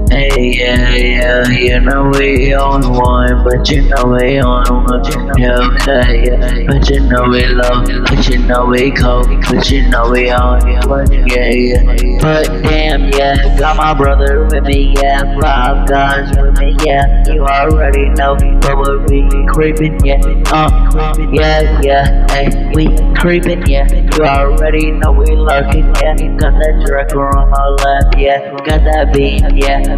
Hey, yeah, you know we on one, but you know we on one. Yeah, but you know we low, but you know we cold, but you know we on one. Yeah. But damn, yeah, got my brother with me, yeah, 5 guys with me, yeah. You already know, but we creeping, yeah. Hey, we creeping, yeah. You already know we lurking, yeah. Got that director on my left, yeah. Got that beat, yeah.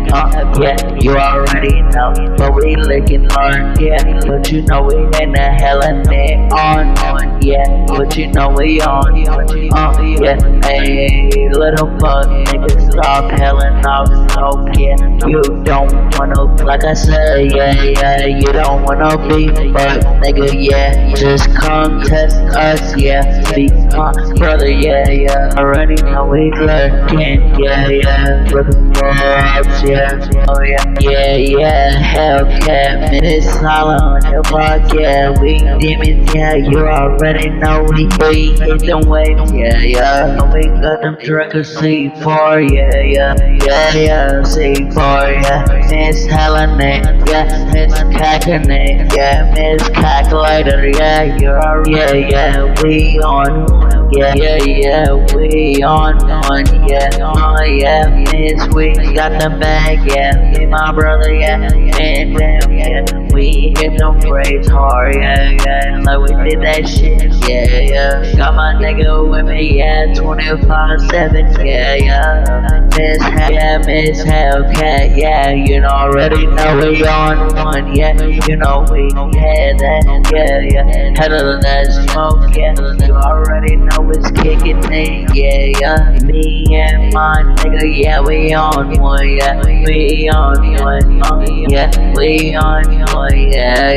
You already know, but we licking hard, yeah. But you know we in the hell and they on one, yeah. But you know we on, yeah. Hey, little fuck, nigga, stop helling off, so yeah. You don't wanna, like I said, yeah. You don't wanna be, but nigga, yeah. Just come test us, yeah. Be my brother, yeah. Already know we lurking, yeah. Looking for us, yeah. Oh yeah, Hellcat, minutes silent on your block, yeah. We demons, yeah. You already know we hit them waves, yeah. We got them truckers C4, yeah. C4, yeah. Miss Helena, yeah. Miss Cackney, yeah. Miss Calculator, yeah. We on, yeah. We on one, yeah. Miss, we got the bag, yeah. Me, my brother, yeah. And them, yeah. We hit them braids hard, yeah. Like we did that shit, yeah. Got my nigga with me, yeah. 24/7, yeah. Miss Hellcat, yeah. You know, already know we on one, yeah. You know we had that, yeah. Head of that smoke, yeah. You already know it's kicking it, yeah. Me and my nigga, yeah, we on one, yeah. We on one, yeah. We on one, yeah.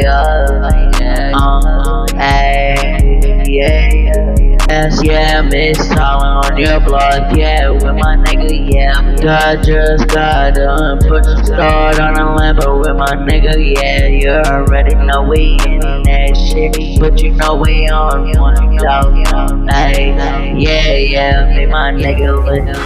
Miss Tyler on your block, yeah. With my nigga, yeah. God just got done, put the start on a Lambo with my nigga, yeah. You already know we in that shit, but you know we on one, dog. Hey, yeah. Me, my nigga lit.